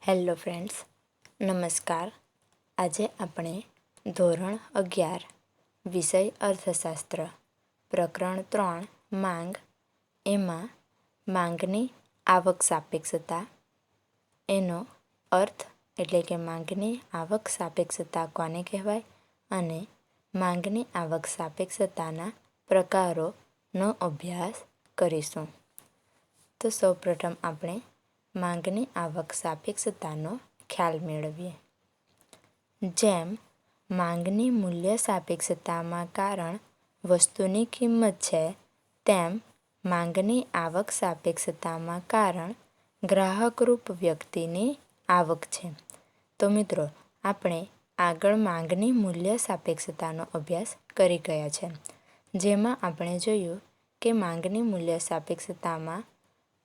Hello friends, નમસ્કાર. આજે આપણે ધોરણ 11 વિષય અર્થશાસ્ત્ર પ્રકરણ 3 માંગ એમાં માંગની આવક સાપેક્ષતા એનો અર્થ એટલે કે માંગની આવક સાપેક્ષતા કોને કહેવાય અને માંગની આવક સાપેક્ષતાના પ્રકારોનો અભ્યાસ કરીશું. તો સૌપ્રથમ આપણે માંગની આવક સાપેક્ષતાનો ખ્યાલ મેળવીએ. જેમ માંગની મૂલ્ય સાપેક્ષતામાં કારણ વસ્તુની કિંમત છે, તેમ માંગની આવક સાપેક્ષતામાં કારણ ગ્રાહકરૂપ વ્યક્તિની આવક છે. તો મિત્રો, આપણે આગળ માંગની મૂલ્ય સાપેક્ષતાનો અભ્યાસ કરી ગયા છે, જેમાં આપણે જોયું કે માંગની મૂલ્ય સાપેક્ષતામાં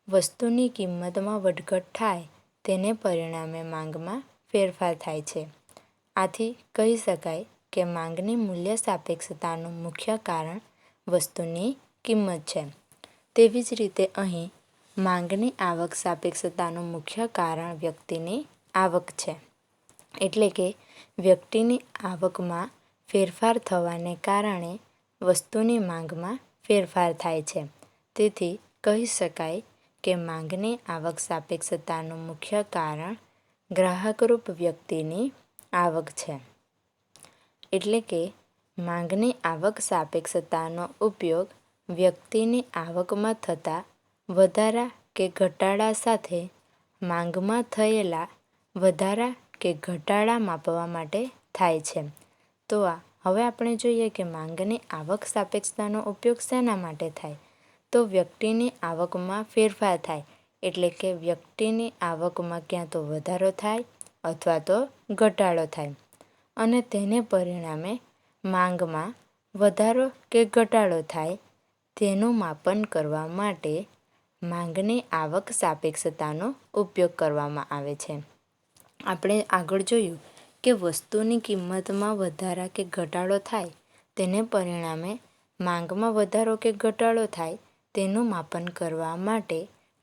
વસ્તુની કિંમતમાં વધઘટ થાય તેને પરિણામે માંગમાં ફેરફાર થાય છે. આથી કહી શકાય કે માંગની મૂલ્ય સાપેક્ષતાનું મુખ્ય કારણ વસ્તુની કિંમત છે. તેવી જ રીતે અહીં માંગની આવક સાપેક્ષતાનું મુખ્ય કારણ વ્યક્તિની આવક છે. એટલે કે વ્યક્તિની આવકમાં ફેરફાર થવાને કારણે વસ્તુની માંગમાં ફેરફાર થાય છે. તેથી કહી શકાય કે માંગની આવક સાપેક્ષતાનું મુખ્ય કારણ ગ્રાહકરૂપ વ્યક્તિની આવક છે. એટલે કે માંગની આવક સાપેક્ષતાનો ઉપયોગ વ્યક્તિની આવકમાં થતા વધારા કે ઘટાડા સાથે માંગમાં થયેલા વધારા કે ઘટાડા માપવા માટે થાય છે. તો હવે આપણે જોઈએ કે માંગની આવક સાપેક્ષતાનો ઉપયોગ શેના માટે થાય? તો વ્યક્તિની આવકમાં ફેરફાર થાય, એટલે કે વ્યક્તિની આવકમાં ક્યાં તો વધારો થાય અથવા તો ઘટાડો થાય અને તેને પરિણામે માંગમાં વધારો કે ઘટાડો થાય તેનું માપન કરવા માટે માંગની આવક સાપેક્ષતાનો ઉપયોગ કરવામાં આવે છે. આપણે આગળ જોયું કે વસ્તુની કિંમતમાં વધારા કે ઘટાડો થાય તેને પરિણામે માંગમાં વધારો કે ઘટાડો થાય તેનું માપન કરવા માટે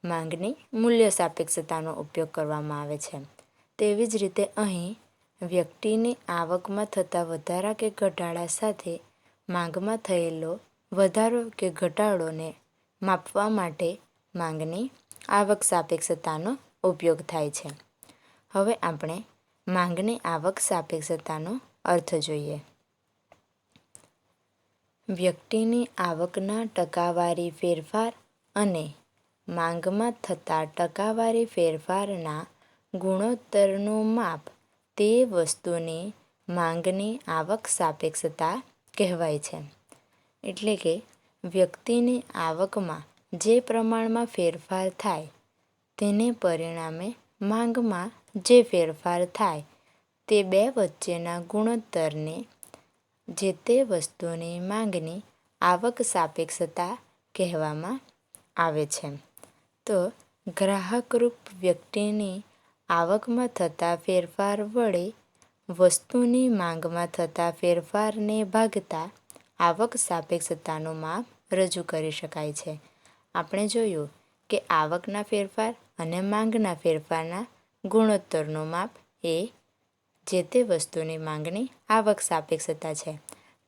માંગની મૂલ્ય સાપેક્ષતાનો ઉપયોગ કરવામાં આવે છે. તેવી જ રીતે અહીં વ્યક્તિની આવકમાં થતા વધારા કે ઘટાડા સાથે માંગમાં થયેલો વધારો કે ઘટાડોને માપવા માટે માંગની આવક સાપેક્ષતાનો ઉપયોગ થાય છે. હવે આપણે માંગની આવક સાપેક્ષતાનો અર્થ જોઈએ. વ્યક્તિની આવકના ટકાવારી ફેરફાર અને માંગમાં થતા ટકાવારી ફેરફારના ગુણોત્તરનું માપ તે વસ્તુની માંગની આવક સાપેક્ષતા કહેવાય છે. એટલે કે વ્યક્તિની આવકમાં જે પ્રમાણમાં ફેરફાર થાય તેને પરિણામે માંગમાં જે ફેરફાર થાય તે બે વચ્ચેના ગુણોત્તરને જે તે વસ્તુની માંગની આવક સાપેક્ષતા કહેવામાં આવે છે. તો ગ્રાહકરૂપ વ્યક્તિની આવકમાં થતા ફેરફાર વડે વસ્તુની માંગમાં થતા ફેરફારને ભાગતા આવક સાપેક્ષતાનું માપ રજૂ કરી શકાય છે. આપણે જોયું કે આવકના ફેરફાર અને માંગના ફેરફારના ગુણોત્તરનું માપ એ જે તે વસ્તુની માંગની આવક સાપેક્ષતા છે.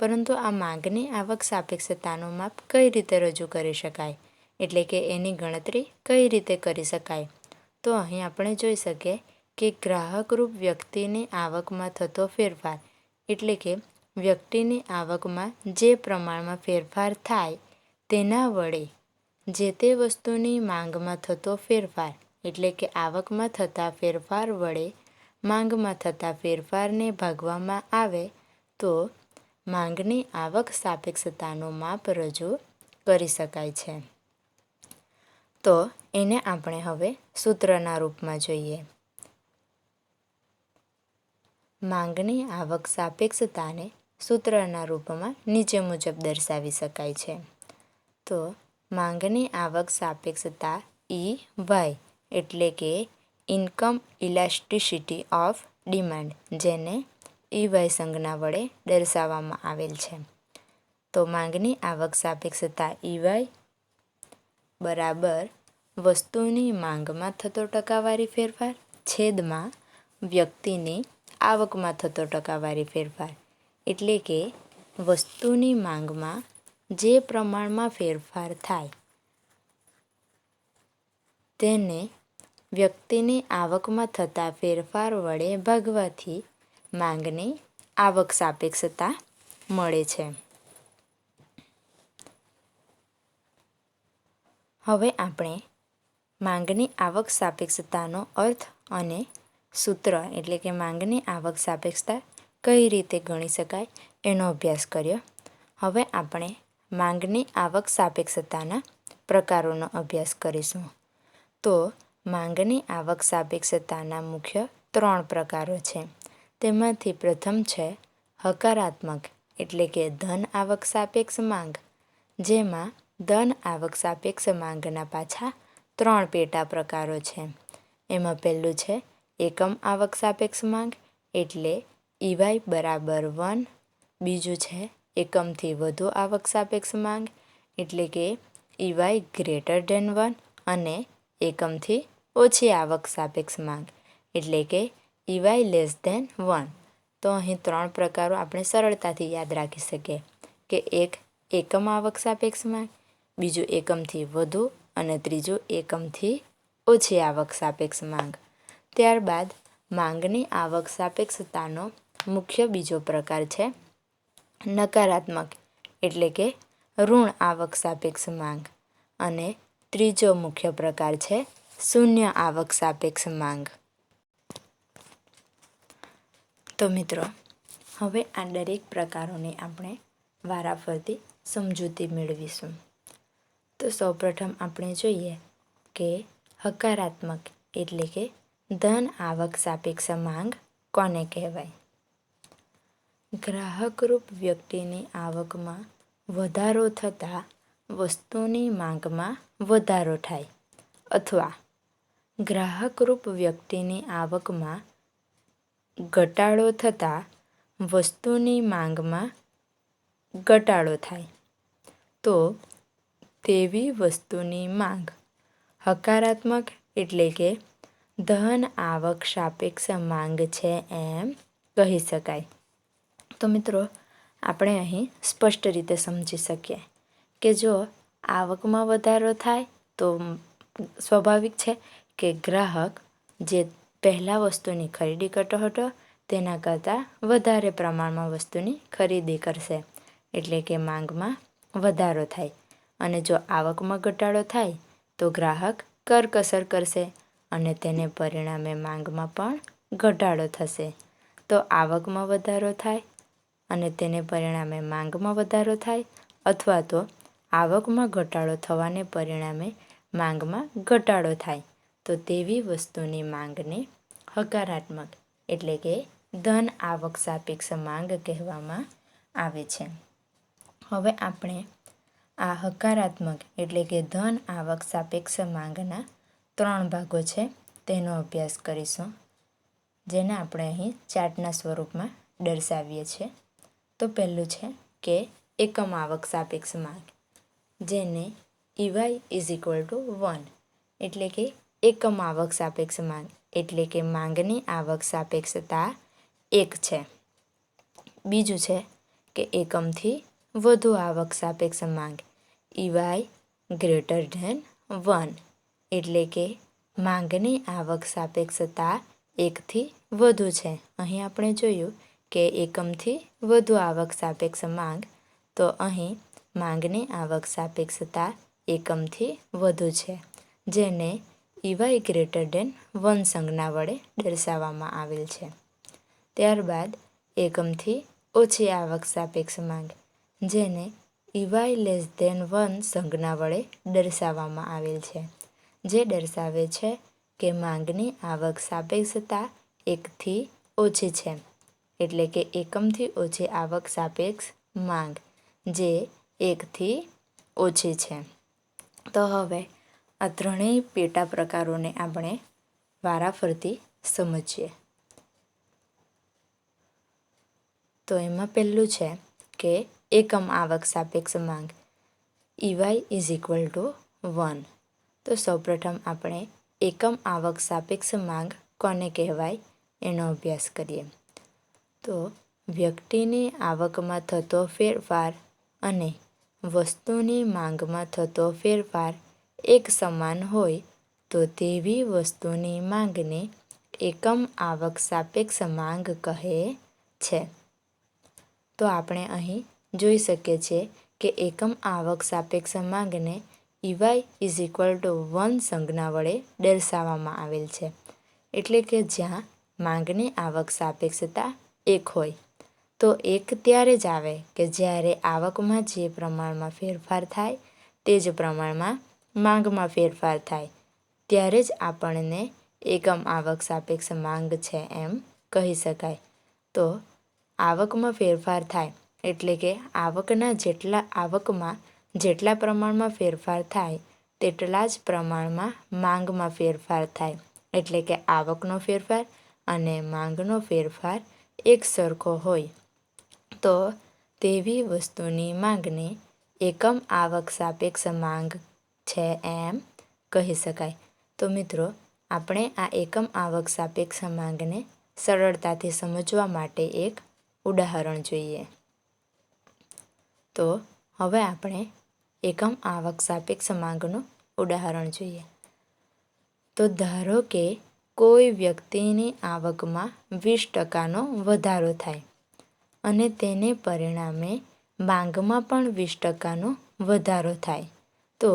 પરંતુ આ માંગની આવક સાપેક્ષતાનું માપ કઈ રીતે રજૂ કરી શકાય, એટલે કે એની ગણતરી કઈ રીતે કરી શકાય? તો અહીં આપણે જોઈ શકીએ કે ગ્રાહકરૂપ વ્યક્તિની આવકમાં થતો ફેરફાર એટલે કે વ્યક્તિની આવકમાં જે પ્રમાણમાં ફેરફાર થાય તેના વડે જે તે વસ્તુની માંગમાં થતો ફેરફાર એટલે કે આવકમાં થતા ફેરફાર વડે માંગમાં થતા ફેરફારને ભાગવામાં આવે તો માંગની આવક સાપેક્ષતાનું માપ રજૂ કરી શકાય છે. તો એને આપણે હવે સૂત્રના રૂપમાં જોઈએ. માંગની આવક સાપેક્ષતાને સૂત્રના રૂપમાં નીચે મુજબ દર્શાવી શકાય છે. તો માંગની આવક સાપેક્ષતા EY એટલે કે ઇન્કમ ઇલાસ્ટિસિટી ઓફ ડિમાન્ડ, જેને EY સંજ્ઞા વડે દર્શાવવામાં આવેલ છે. તો માંગની આવક સાપેક્ષતા EY બરાબર વસ્તુની માંગમાં થતો ટકાવારી ફેરફાર છેદમાં વ્યક્તિની આવકમાં થતો ટકાવારી ફેરફાર, એટલે કે વસ્તુની માંગમાં જે પ્રમાણમાં ફેરફાર થાય તેને વ્યક્તિની આવકમાં થતા ફેરફાર વડે ભાગવાથી માંગની આવક સાપેક્ષતા મળે છે. હવે આપણે માંગની આવક સાપેક્ષતાનો અર્થ અને સૂત્ર એટલે કે માંગની આવક સાપેક્ષતા કઈ રીતે ગણી શકાય એનો અભ્યાસ કર્યો. હવે આપણે માંગની આવક સાપેક્ષતાના પ્રકારોનો અભ્યાસ કરીશું. તો માંગની આવક સાપેક્ષતાના મુખ્ય 3 પ્રકારો છે. તેમાંથી પ્રથમ છે હકારાત્મક એટલે કે ધન આવક સાપેક્ષ માંગ, જેમાં ધન આવક સાપેક્ષ માંગના પાછા 3 પેટા પ્રકારો છે. એમાં પહેલું છે એકમ આવક સાપેક્ષ માંગ એટલે EY બરાબર 1. બીજું છે એકમથી વધુ આવક સાપેક્ષ માંગ એટલે કે EY ગ્રેટર ધેન 1 અને એકમથી ઓછી આવક સાપેક્ષ માંગ એટલે કે EY લેસ ધેન 1. તો અહીં 3 પ્રકારો આપણે સરળતાથી યાદ રાખી શકીએ કે એક એકમ આવક સાપેક્ષ માંગ, બીજું એકમથી વધુ અને ત્રીજું એકમથી ઓછી આવક સાપેક્ષ માંગ. ત્યારબાદ માંગની આવક સાપેક્ષતાનો મુખ્ય બીજો પ્રકાર છે નકારાત્મક એટલે કે ઋણ આવક સાપેક્ષ માંગ અને ત્રીજો મુખ્ય પ્રકાર છે શૂન્ય આવક સાપેક્ષ માંગ. તો મિત્રો, હવે આ દરેક પ્રકારોની આપણે વારાફરતી સમજૂતી મેળવીશું. તો સૌપ્રથમ આપણે જોઈએ કે હકારાત્મક એટલે કે ધન આવક સાપેક્ષ માંગ કોને કહેવાય. ગ્રાહકરૂપ વ્યક્તિની આવકમાં વધારો થતાં વસ્તુની માંગમાં વધારો થાય અથવા ગ્રાહકરૂપ વ્યક્તિની આવકમાં ઘટાડો થતાં વસ્તુની માંગમાં ઘટાડો થાય તો તેવી વસ્તુની માંગ હકારાત્મક એટલે કે ધન આવક સાપેક્ષ માંગ છે એમ કહી શકાય. તો મિત્રો, આપણે અહીં સ્પષ્ટ રીતે સમજી શકીએ કે જો આવકમાં વધારો થાય તો સ્વાભાવિક છે કે ગ્રાહક જે પહેલાં વસ્તુની ખરીદી કરતો હતો તેના કરતાં વધારે પ્રમાણમાં વસ્તુની ખરીદી કરશે એટલે કે માંગમાં વધારો થાય. અને જો આવકમાં ઘટાડો થાય તો ગ્રાહક કરકસર કરશે અને તેને પરિણામે માંગમાં પણ ઘટાડો થશે. તો આવકમાં વધારો થાય અને તેને પરિણામે માંગમાં વધારો થાય અથવા તો આવકમાં ઘટાડો થવાને પરિણામે માંગમાં ઘટાડો થાય તો તેવી વસ્તુની માંગને હકારાત્મક એટલે કે ધન આવક સાપેક્ષ માંગ કહેવામાં આવે છે. હવે આપણે આ હકારાત્મક એટલે કે ધન આવક સાપેક્ષ માંગના 3 ભાગો છે તેનો અભ્યાસ કરીશું, જેને આપણે અહીં ચાર્ટના સ્વરૂપમાં દર્શાવીએ છીએ. તો પહેલું છે કે એકમ આવક સાપેક્ષ માંગ, જેને EY ઇઝ ઇક્વલ ટુ 1 એટલે કે એકમ આવક સાપેક્ષ માંગ એટલે કે માંગની આવક સાપેક્ષતા 1 છે. બીજું છે કે એકમથી વધુ આવક સાપેક્ષ માંગ EY ગ્રેટર ધેન 1 એટલે કે માંગની આવક સાપેક્ષતા 1થી વધુ છે. અહીં આપણે જોયું કે એકમથી વધુ આવક સાપેક્ષ માંગ, તો અહીં માંગની આવક સાપેક્ષતા એકમથી વધુ છે, જેને EY ગ્રેટર ધેન 1 સંજ્ઞા વડે દર્શાવવામાં આવેલ છે. ત્યારબાદ એકમથી ઓછી આવક સાપેક્ષ માંગ, જેને EY લેસ ધેન 1 સંજ્ઞા વડે દર્શાવવામાં આવેલ છે, જે દર્શાવે છે કે માંગની આવક સાપેક્ષતા 1થી ઓછી છે એટલે કે એકમથી ઓછી આવક સાપેક્ષ માંગ જે 1થી ઓછી છે. તો હવે આ ત્રણેય પેટા પ્રકારોને આપણે વારાફરતી સમજીએ. તો એમાં પહેલું છે કે એકમ આવક સાપેક્ષ માંગ EY ઇઝ ઇક્વલ ટુ 1. તો સૌપ્રથમ આપણે એકમ આવક સાપેક્ષ માંગ કોને કહેવાય એનો અભ્યાસ કરીએ. તો વ્યક્તિની આવકમાં થતો ફેરફાર અને વસ્તુની માંગમાં થતો ફેરફાર એક સમાન હોય તો તેવી વસ્તુની માંગને એકમ આવક સાપેક્ષ માંગ કહે છે. તો આપણે અહીં જોઈ શકીએ છીએ કે એકમ આવક સાપેક્ષ માંગને EY = 1 સંજ્ઞા વડે દર્શાવવામાં આવેલ છે. એટલે કે જ્યાં માંગની આવક સાપેક્ષતા 1 હોય તો 1 ત્યારે જ આવે કે જ્યારે આવકમાં જે પ્રમાણમાં ફેરફાર થાય તે જ પ્રમાણમાં માંગમાં ફેરફાર થાય, ત્યારે જ આપણને એકમ આવક સાપેક્ષ માંગ છે એમ કહી શકાય. તો આવકમાં ફેરફાર થાય એટલે કે આવકમાં જેટલા પ્રમાણમાં ફેરફાર થાય તેટલા જ પ્રમાણમાં માંગમાં ફેરફાર થાય. એટલે કે આવકનો ફેરફાર અને માંગનો ફેરફાર એક સરખો હોય તો તેવી વસ્તુની માંગને એકમ આવક સાપેક્ષ માંગ છે એમ કહી શકાય. તો મિત્રો, આપણે આ એકમ આવક સાપેક્ષ માંગને સરળતાથી સમજવા માટે એક ઉદાહરણ જોઈએ. તો હવે આપણે એકમ આવક સાપેક્ષ માંગનું ઉદાહરણ જોઈએ. તો ધારો કે કોઈ વ્યક્તિની આવકમાં 20%નો વધારો થાય અને તેને પરિણામે માંગમાં પણ 20%નો વધારો થાય તો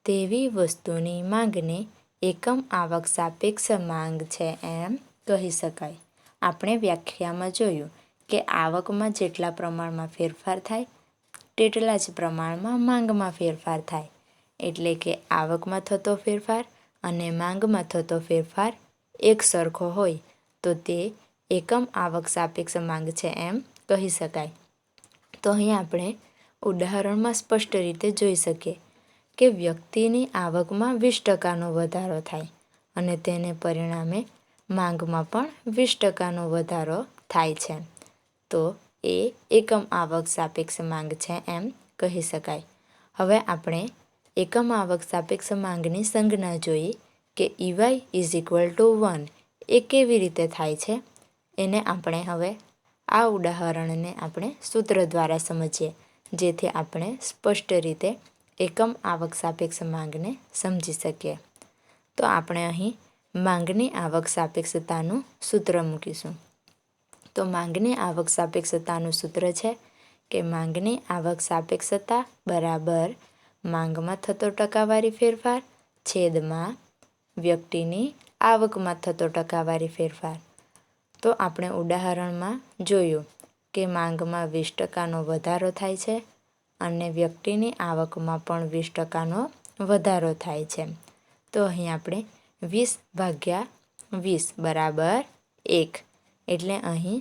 તેવી વસ્તુની માંગને એકમ આવક સાપેક્ષ માંગ છે એમ કહી શકાય. આપણે વ્યાખ્યામાં જોયું કે આવકમાં જેટલા પ્રમાણમાં ફેરફાર થાય તેટલા જ પ્રમાણમાં માંગમાં ફેરફાર થાય. એટલે કે આવકમાં થતો ફેરફાર અને માંગમાં થતો ફેરફાર એક સરખો હોય તો તે એકમ આવક સાપેક્ષ માંગ છે એમ કહી શકાય. તો અહીં આપણે ઉદાહરણમાં સ્પષ્ટ રીતે જોઈ શકીએ કે વ્યક્તિની આવકમાં 20%નો વધારો થાય અને તેને પરિણામે માંગમાં પણ 20%નો વધારો થાય છે તો એ એકમ આવક સાપેક્ષ માંગ છે એમ કહી શકાય. હવે આપણે એકમ આવક સાપેક્ષ માંગની સંજ્ઞા જોઈ કે EY = 1 એ કેવી રીતે થાય છે એને આપણે હવે આ ઉદાહરણને આપણે સૂત્ર દ્વારા સમજીએ, જેથી આપણે સ્પષ્ટ રીતે એકમ આવક સાપેક્ષ માંગને સમજી શકીએ. તો આપણે અહીં માંગની આવક સાપેક્ષતાનું સૂત્ર મૂકીશું. તો માંગની આવક સાપેક્ષતાનું સૂત્ર છે કે માંગની આવક સાપેક્ષતા બરાબર માંગમાં થતો ટકાવારી ફેરફાર છેદમાં વ્યક્તિની આવકમાં થતો ટકાવારી ફેરફાર. તો આપણે ઉદાહરણમાં જોયું કે માંગમાં 20%નો વધારો થાય છે અને વ્યક્તિની આવકમાં પણ 20%નો વધારો થાય છે. તો અહીં આપણે 20/20 = 1 એટલે અહીં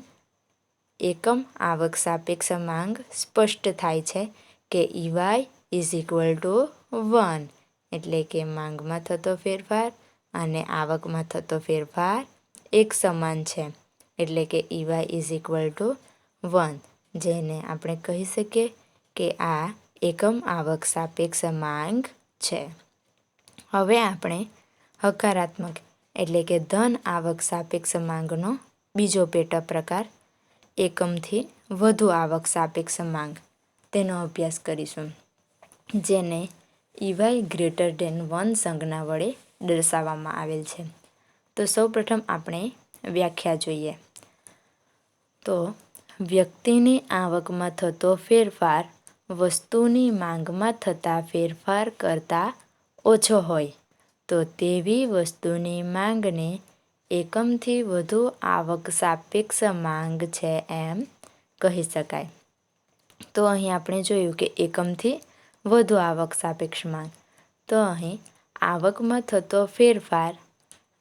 એકમ આવક સાપેક્ષ માંગ સ્પષ્ટ થાય છે કે EY = 1 એટલે કે માંગમાં થતો ફેરફાર અને આવકમાં થતો ફેરફાર એક સમાન છે. એટલે કે EY = 1, જેને આપણે કહી શકીએ કે આ એકમ આવક સાપેક્ષ માંગ છે. હવે આપણે હકારાત્મક એટલે કે ધન આવક સાપેક્ષ માંગનો બીજો પેટા પ્રકાર એકમથી વધુ આવક સાપેક્ષ માંગ તેનો અભ્યાસ કરીશું, જેને EY > 1 સંજ્ઞા વડે દર્શાવવામાં આવેલ છે. તો સૌપ્રથમ આપણે વ્યાખ્યા જોઈએ. તો વ્યક્તિની આવકમાં થતો ફેરફાર વસ્તુની માંગમાં થતા ફેરફાર કરતાં ઓછો હોય તો તેવી વસ્તુની માંગને એકમથી વધુ આવક સાપેક્ષ માંગ છે એમ કહી શકાય. તો અહીં આપણે જોયું કે એકમથી વધુ આવક સાપેક્ષ માંગ. તો અહીં આવકમાં થતો ફેરફાર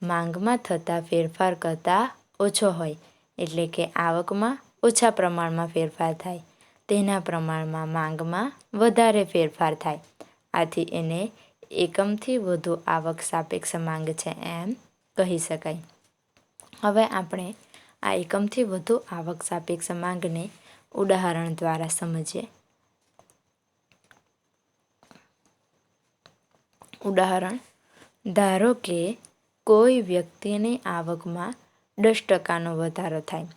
માંગમાં થતા ફેરફાર કરતાં ઓછો હોય એટલે કે આવકમાં ઓછા પ્રમાણમાં ફેરફાર થાય તેના પ્રમાણમાં માંગમાં વધારે ફેરફાર થાય. આથી એને એકમથી વધુ આવક સાપેક્ષ માંગ છે એમ કહી શકાય. હવે આપણે આ એકમથી વધુ આવક સાપેક્ષ માંગને ઉદાહરણ દ્વારા સમજીએ. ઉદાહરણ: ધારો કે કોઈ વ્યક્તિની આવકમાં 10% વધારો થાય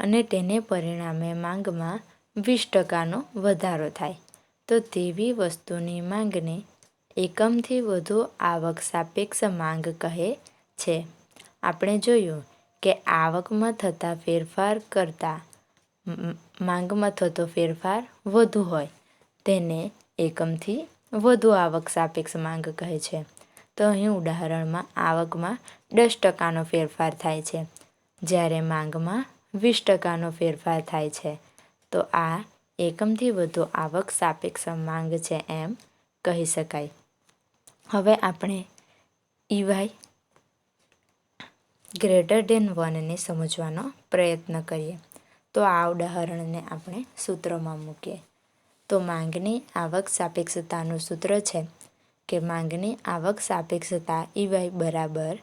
અને તેને પરિણામે માંગમાં 20% વધારો થાય તો તેવી વસ્તુની માંગને એકમથી વધુ આવક સાપેક્ષ માંગ કહે છે. આપણે જોયું કે આવકમાં થતા ફેરફાર કરતાં માંગમાં થતો ફેરફાર વધુ હોય તેને એકમથી વધુ આવક સાપેક્ષ માંગ કહે છે. તો અહીં ઉદાહરણમાં આવકમાં 10%નો ફેરફાર થાય છે જ્યારે માંગમાં 20%નો ફેરફાર થાય છે તો આ એકમથી વધુ આવક સાપેક્ષ માંગ છે એમ કહી શકાય. હવે આપણે EY ગ્રેટર ધેન 1ને સમજવાનો પ્રયત્ન કરીએ. તો આ ઉદાહરણને આપણે સૂત્રમાં મૂકીએ. તો માંગની આવક સાપેક્ષતાનું સૂત્ર છે કે માંગની આવક સાપેક્ષતા EY બરાબર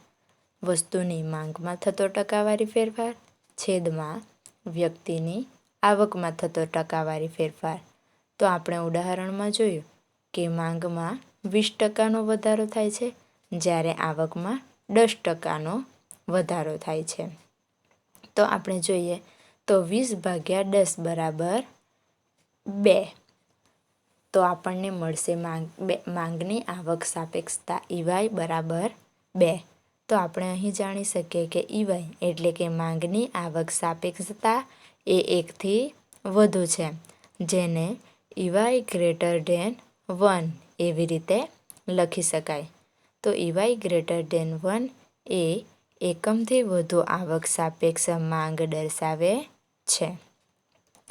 વસ્તુની માંગમાં થતો ટકાવારી ફેરફાર છેદમાં વ્યક્તિની આવકમાં થતો ટકાવારી ફેરફાર. તો આપણે ઉદાહરણમાં જોયું કે માંગમાં 20%નો વધારો થાય છે જ્યારે આવકમાં 10%નો વધારો થાય છે. તો આપણે જોઈએ તો 20/10 બરાબર 2. તો આપણને મળશે માંગની આવક સાપેક્ષતા EY બરાબર 2. તો આપણે અહીં જાણી શકીએ કે EY એટલે કે માંગની આવક સાપેક્ષતા એ 1થી વધુ છે જેને EY ગ્રેટર ધેન 1 એવી રીતે લખી શકાય. તો EY ગ્રેટર ધેન 1 એ એકમથી વધુ આવક સાપેક્ષ માંગ દર્શાવે છે.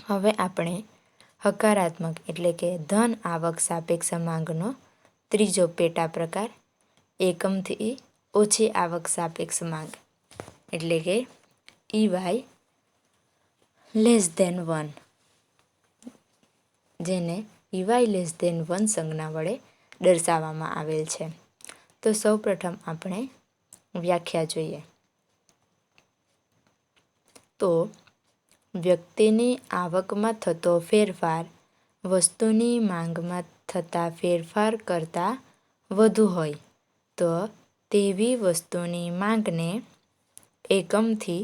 હવે આપણે હકારાત્મક એટલે કે ધન આવક સાપેક્ષ માંગનો ત્રીજો પેટા પ્રકાર એકમથી ઓછી આવક સાપેક્ષ માંગ એટલે કે EY લેસ ધેન 1 જેને EY લેસ ધેન 1 સંજ્ઞા વડે દર્શાવવામાં આવેલ છે. તો સૌપ્રથમ આપણે વ્યાખ્યા જોઈએ. તો વ્યક્તિની આવકમાં થતો ફેરફાર વસ્તુની માંગમાં થતા ફેરફાર કરતાં વધુ હોય તો તેવી વસ્તુની માંગને એકમથી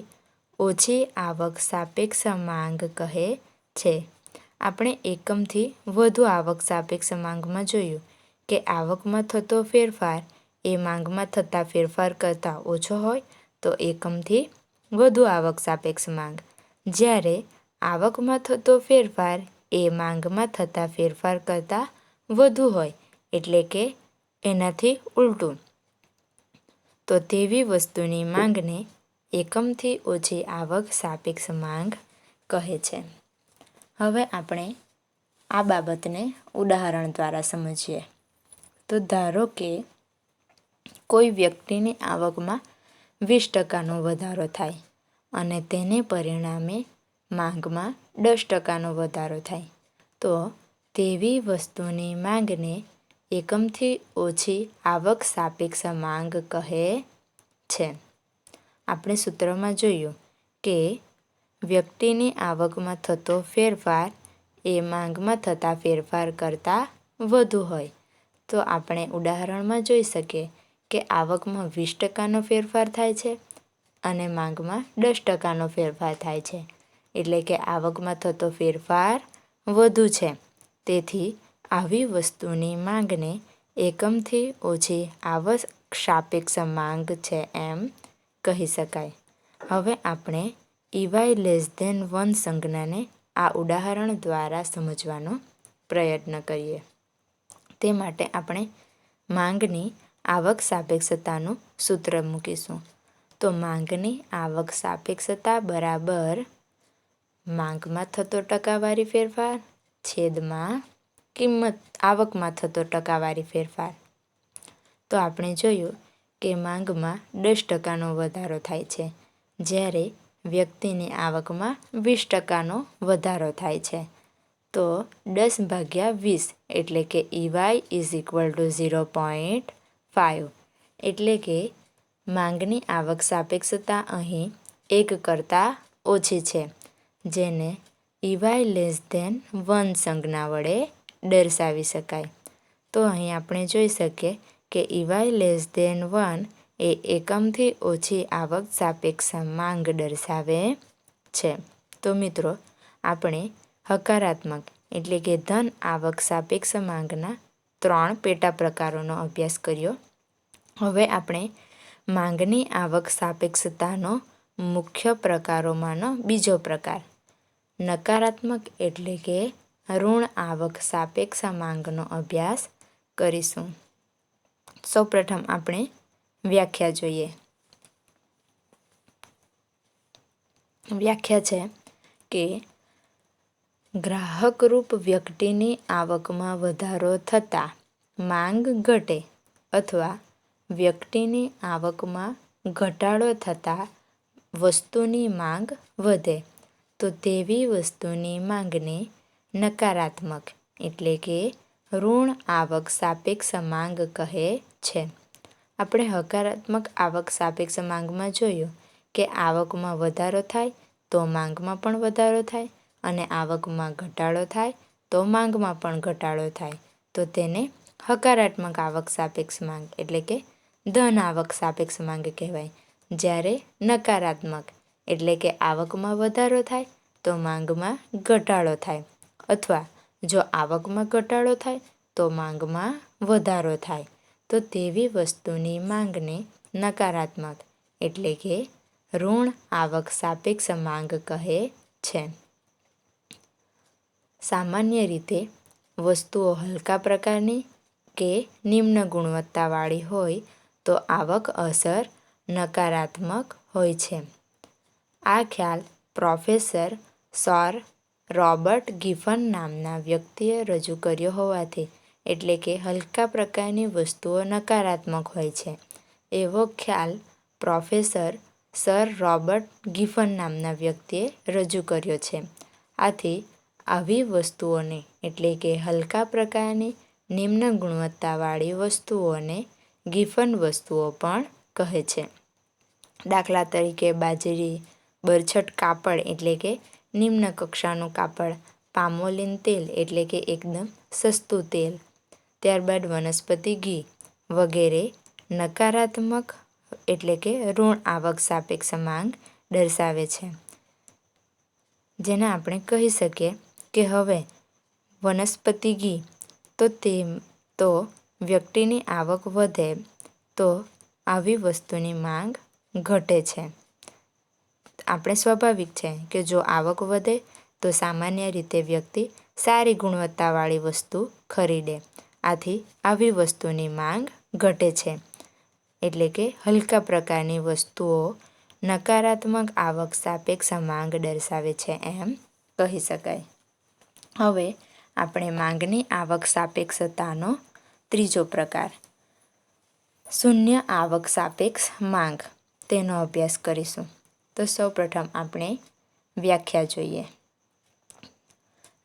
ઓછી આવક સાપેક્ષ માંગ કહે છે. આપણે એકમથી વધુ આવક સાપેક્ષ માંગમાં જોયું કે આવકમાં થતો ફેરફાર એ માંગમાં થતા ફેરફાર કરતાં ઓછો હોય તો એકમથી વધુ આવક સાપેક્ષ માંગ, જ્યારે આવકમાં થતો ફેરફાર એ માંગમાં થતા ફેરફાર કરતાં વધુ હોય એટલે કે એનાથી ઉલટું તો તેવી વસ્તુની માંગને એકમથી ઓછી આવક સાપેક્ષ માંગ કહે છે. હવે આપણે આ બાબતને ઉદાહરણ દ્વારા સમજીએ. તો ધારો કે કોઈ વ્યક્તિની આવકમાં 20%નો વધારો થાય અને તેને પરિણામે માંગમાં 10%નો વધારો થાય તો તેવી વસ્તુની માંગને એકમથી ઓછી આવક સાપેક્ષ માંગ કહે છે. આપણે સૂત્રમાં જોયું કે વ્યક્તિની આવકમાં થતો ફેરફાર એ માંગમાં થતા ફેરફાર કરતાં વધુ હોય તો આપણે ઉદાહરણમાં જોઈ શકીએ કે આવકમાં 20%નો ફેરફાર થાય છે અને માંગમાં 10%નો ફેરફાર થાય છે એટલે કે આવકમાં થતો ફેરફાર વધુ છે. તેથી આવી વસ્તુની માંગને એકમથી ઓછી આવક સાપેક્ષ માંગ છે એમ કહી શકાય. હવે આપણે EY લેસ ધેન 1 સંજ્ઞાને આ ઉદાહરણ દ્વારા સમજવાનો પ્રયત્ન કરીએ. તે માટે આપણે માંગની આવક સાપેક્ષતાનું સૂત્ર મૂકીશું. તો માંગની આવક સાપેક્ષતા બરાબર માંગમાં થતો ટકાવારી ફેરફાર છેદમાં આવકમાં થતો ટકાવારી ફેરફાર. તો આપણે જોયું કે માંગમાં 10%નો વધારો થાય છે જ્યારે વ્યક્તિની આવકમાં 20%નો વધારો થાય છે. તો 10/20 એટલે કે EY ઇઝ ઇક્વલ ટુ 0.5 એટલે કે માંગની આવક સાપેક્ષતા અહીં 1 કરતાં ઓછી છે જેને EY લેસ ધેન 1 સંજ્ઞા વડે દર્શાવી શકાય. તો અહીં આપણે જોઈ શકીએ કે EY લેસ ધેન 1 એ એકમથી ઓછી આવક સાપેક્ષ માંગ દર્શાવે છે. તો મિત્રો, આપણે હકારાત્મક એટલે કે ધન આવક સાપેક્ષ માંગના 3 પેટા પ્રકારોનો અભ્યાસ કર્યો. હવે આપણે માંગની આવક સાપેક્ષતાનો મુખ્ય પ્રકારોમાંનો બીજો પ્રકાર નકારાત્મક એટલે કે ઋણ આવક સાપેક્ષ માંગનો અભ્યાસ કરીશું. સૌપ્રથમ આપણે વ્યાખ્યા જોઈએ. વ્યાખ્યા છે કે ગ્રાહકરૂપ વ્યક્તિની આવકમાં વધારો થતાં માંગ ઘટે અથવા વ્યક્તિની આવકમાં ઘટાડો થતાં વસ્તુની માંગ વધે તો તેવી વસ્તુની માંગને નકારાત્મક એટલે કે ઋણ આવક સાપેક્ષ માંગ કહે છે. આપણે હકારાત્મક આવક સાપેક્ષ માંગમાં જોયું કે આવકમાં વધારો થાય તો માંગમાં પણ વધારો થાય અને આવકમાં ઘટાડો થાય તો માંગમાં પણ ઘટાડો થાય તો તેને હકારાત્મક આવક સાપેક્ષ માંગ એટલે કે ધન આવક સાપેક્ષ માંગ કહેવાય. જ્યારે નકારાત્મક એટલે કે આવકમાં વધારો થાય તો માંગમાં ઘટાડો થાય અથવા જો આવકમાં ઘટાડો થાય તો માંગમાં વધારો થાય તો તેવી વસ્તુની માંગને નકારાત્મક એટલે કે ઋણ આવક સાપેક્ષ માંગ કહે છે. સામાન્ય રીતે વસ્તુઓ હલકા પ્રકારની કે નિમ્ન ગુણવત્તાવાળી હોય તો આવક અસર નકારાત્મક હોય છે. આ ખ્યાલ પ્રોફેસર સર રોબર્ટ ગિફન નામના વ્યક્તિએ રજૂ કર્યો હોવાથી એટલે કે હલકા પ્રકારની વસ્તુઓ નકારાત્મક હોય છે એવો ખ્યાલ પ્રોફેસર સર રોબર્ટ ગિફન નામના વ્યક્તિએ રજૂ કર્યો છે. આથી આવી વસ્તુઓને એટલે કે હલકા પ્રકારની નિમ્ન ગુણવત્તાવાળી વસ્તુઓને ગિફન વસ્તુઓ પણ કહે છે. દાખલા તરીકે બાજરી, બરછટ કાપડ એટલે કે નિમ્ન કક્ષાનું કાપડ, પામોલીન તેલ એટલે કે એકદમ સસ્તું તેલ, ત્યારબાદ વનસ્પતિ ઘી વગેરે નકારાત્મક એટલે કે ઋણ આવક સાપેક્ષ માંગ દર્શાવે છે. જેને આપણે કહી શકીએ કે હવે વનસ્પતિ ઘી તો વ્યક્તિની આવક વધે તો આવી વસ્તુની માંગ ઘટે છે. આપણે સ્વાભાવિક છે કે જો આવક વધે તો સામાન્ય રીતે વ્યક્તિ સારી ગુણવત્તાવાળી વસ્તુ ખરીદે. આથી આવી વસ્તુની માંગ ઘટે છે એટલે કે હલકા પ્રકારની વસ્તુઓ નકારાત્મક આવક સાપેક્ષ માંગ દર્શાવે છે એમ કહી શકાય. હવે આપણે માંગની આવક સાપેક્ષતાનો ત્રીજો પ્રકાર શૂન્ય આવક સાપેક્ષ માંગ તેનો અભ્યાસ કરીશું. તો સૌપ્રથમ આપણે વ્યાખ્યા જોઈએ.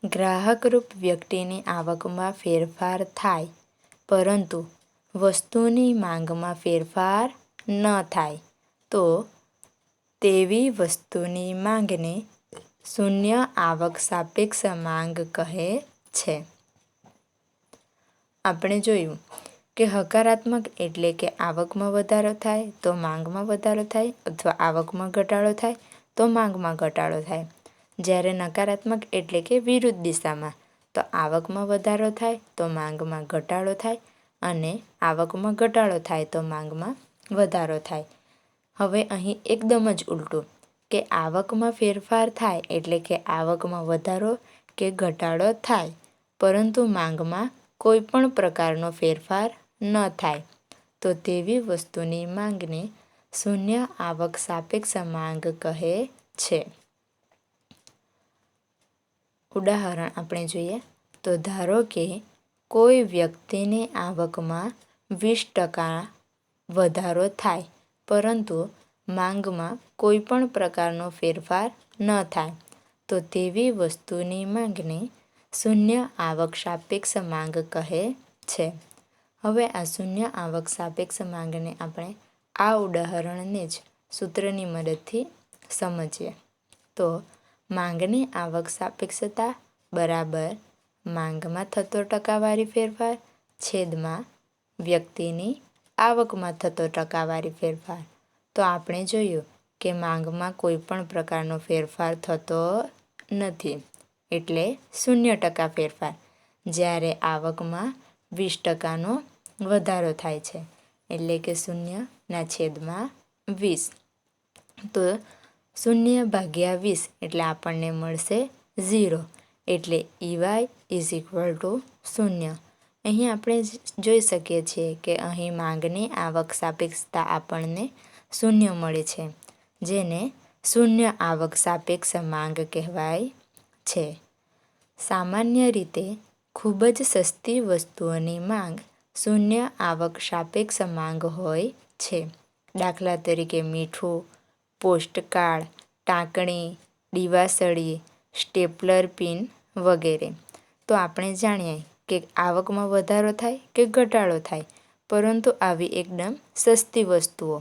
ગ્રાહકરૂપ વ્યક્તિની આવકમાં ફેરફાર થાય પરંતુ વસ્તુની માંગમાં ફેરફાર ન થાય તો તેવી વસ્તુની માંગને શૂન્ય આવક સાપેક્ષ માંગ કહે છે. આપણે જોયું કે હકારાત્મક એટલે કે આવકમાં વધારો થાય તો માંગમાં વધારો થાય અથવા આવકમાં ઘટાડો થાય તો માંગમાં ઘટાડો થાય. જ્યારે નકારાત્મક એટલે કે વિરુદ્ધ દિશામાં તો આવકમાં વધારો થાય તો માંગમાં ઘટાડો થાય અને આવકમાં ઘટાડો થાય તો માંગમાં વધારો થાય. હવે અહીં એકદમ જ ઉલટું કે આવકમાં ફેરફાર થાય એટલે કે આવકમાં વધારો કે ઘટાડો થાય પરંતુ માંગમાં કોઈ પણ પ્રકારનો ફેરફાર ન થાય તો તેવી વસ્તુની માંગને શૂન્ય આવક સાપેક્ષ માંગ કહે છે. ઉદાહરણ આપણે જોઈએ તો ધારો કે કોઈ વ્યક્તિની આવકમાં 20% વધારો થાય પરંતુ માંગમાં કોઈ પણ પ્રકારનો ફેરફાર ન થાય તો તેવી વસ્તુની માંગને શૂન્ય આવક સાપેક્ષ માંગ કહે છે. હવે આ શૂન્ય આવક સાપેક્ષ માંગને આપણે આ ઉદાહરણને જ સૂત્રની મદદથી સમજીએ તો માંગની આવક સાપેક્ષતા બરાબર માંગમાં થતો ટકાવારી ફેરફાર છેદમાં વ્યક્તિની આવકમાં થતો ટકાવારી ફેરફાર. તો આપણે જોયું કે માંગમાં કોઈ પણ પ્રકારનો ફેરફાર થતો નથી, એટલે 0% ફેરફાર. જ્યારે આવકમાં 20%નો વધારો થાય છે, એટલે કે 0/20. તો 0/20 એટલે આપણને મળશે 0, એટલે EY = 0. અહીં આપણે જોઈ શકીએ છીએ કે અહીં માંગની આવક સાપેક્ષતા આપણને 0 મળે છે, જેને શૂન્ય આવક સાપેક્ષ માંગ કહેવાય છે. સામાન્ય રીતે ખૂબ જ સસ્તી વસ્તુઓની માંગ શૂન્ય આવક સાપેક્ષ માંગ હોય છે. દાખલા તરીકે મીઠું, પોસ્ટકાર્ડ, ટાંકણી, દીવાસળી, સ્ટેપલર પિન વગેરે. તો આપણે જાણીએ કે આવકમાં વધારો થાય કે ઘટાડો થાય, પરંતુ આવી એકદમ સસ્તી વસ્તુઓ,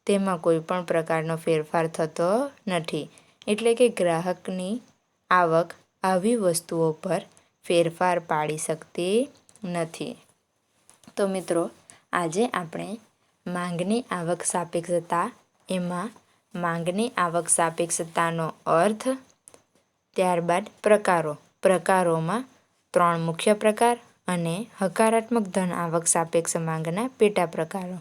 તેમાં કોઈ પણ પ્રકારનો ફેરફાર થતો નથી, એટલે કે ગ્રાહકની આવક આવી વસ્તુઓ પર ફેરફાર પાડી શકતી નથી. તો મિત્રો, આજે આપણે માંગની આવક સાપેક્ષતા, એમાં માંગની આવક સાપેક્ષતાનો અર્થ, ત્યારબાદ પ્રકારોમાં 3 મુખ્ય પ્રકાર અને હકારાત્મક ધન આવક સાપેક્ષ માંગના પેટા પ્રકારો.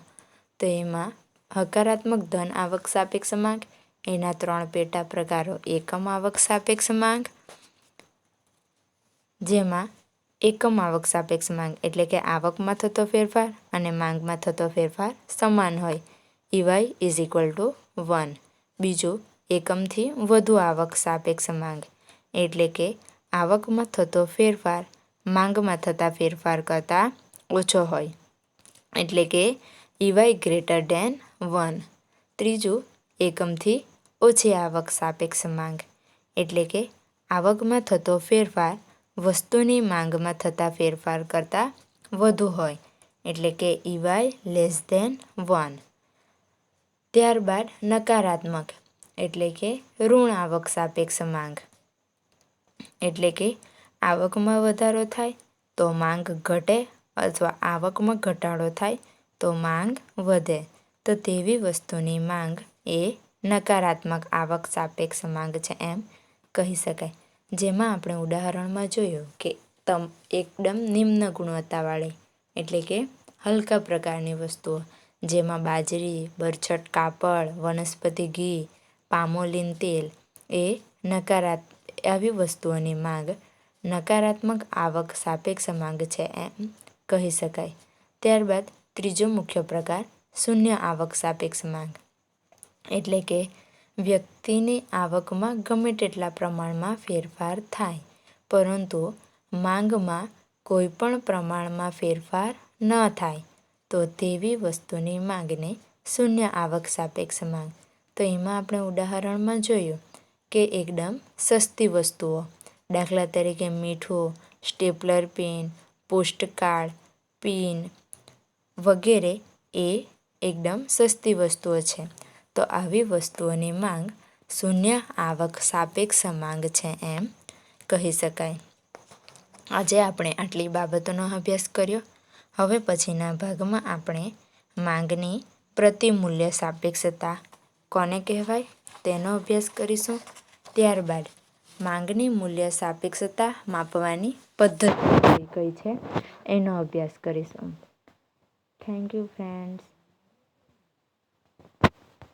તો એમાં હકારાત્મક ધન આવક સાપેક્ષ માંગ, એના 3 પેટા પ્રકારો: એકમ આવક સાપેક્ષ માંગ, જેમાં એકમ આવક સાપેક્ષ માંગ એટલે કે આવકમાં થતો ફેરફાર અને માંગમાં થતો ફેરફાર સમાન હોય, EY = 1. બીજું, એકમથી વધુ આવક સાપેક્ષ માંગ, એટલે કે આવકમાં થતો ફેરફાર માંગમાં થતા ફેરફાર કરતાં ઓછો હોય, એટલે કે EY > 1. ત્રીજું, એકમથી ઓછી આવક સાપેક્ષ માંગ, એટલે કે આવકમાં થતો ફેરફાર વસ્તુની માંગમાં થતા ફેરફાર કરતાં વધુ હોય, એટલે કે EY < 1. ત્યારબાદ નકારાત્મક એટલે કે ઋણ આવક સાપેક્ષ માંગ, એટલે કે આવકમાં વધારો થાય તો માંગ ઘટે અથવા આવકમાં ઘટાડો થાય તો માંગ વધે, તો તેવી વસ્તુની માંગ એ નકારાત્મક આવક સાપેક્ષ માંગ છે એમ કહી શકાય. જેમાં આપણે ઉદાહરણમાં જોયું કે એકદમ નિમ્ન ગુણવત્તાવાળી એટલે કે હલકા પ્રકારની વસ્તુઓ, જેમાં બાજરી, બરછટ કાપડ, વનસ્પતિ ઘી, પામોલીન તેલ એ આવી વસ્તુઓની માંગ નકારાત્મક આવક સાપેક્ષ માંગ છે એમ કહી શકાય. ત્યારબાદ ત્રીજો મુખ્ય પ્રકાર શૂન્ય આવક સાપેક્ષ માંગ, એટલે કે વ્યક્તિની આવકમાં ગમે તેટલા પ્રમાણમાં ફેરફાર થાય, પરંતુ માંગમાં કોઈ પણ પ્રમાણમાં ફેરફાર ન થાય, તો તેવી વસ્તુની માંગને શૂન્ય આવક સાપેક્ષ માંગ. તો એમાં આપણે ઉદાહરણમાં જોયું કે એકદમ સસ્તી વસ્તુઓ, દાખલા તરીકે મીઠું, સ્ટેપલર પિન, પોસ્ટકાર્ડ, પિન વગેરે એ એકદમ સસ્તી વસ્તુઓ છે. તો આવી વસ્તુઓની માંગ શૂન્ય આવક સાપેક્ષ માંગ છે એમ કહી શકાય. આજે આપણે આટલી બાબતોનો અભ્યાસ કર્યો. હવે પછીના ભાગમાં આપણે માંગની પ્રતિમૂલ્ય સાપેક્ષતા કોને કહેવાય તેનો અભ્યાસ કરીશું. ત્યારબાદ માંગની મૂલ્ય સાપેક્ષતા માપવાની પદ્ધતિ કઈ છે એનો અભ્યાસ કરીશું. Thank you friends.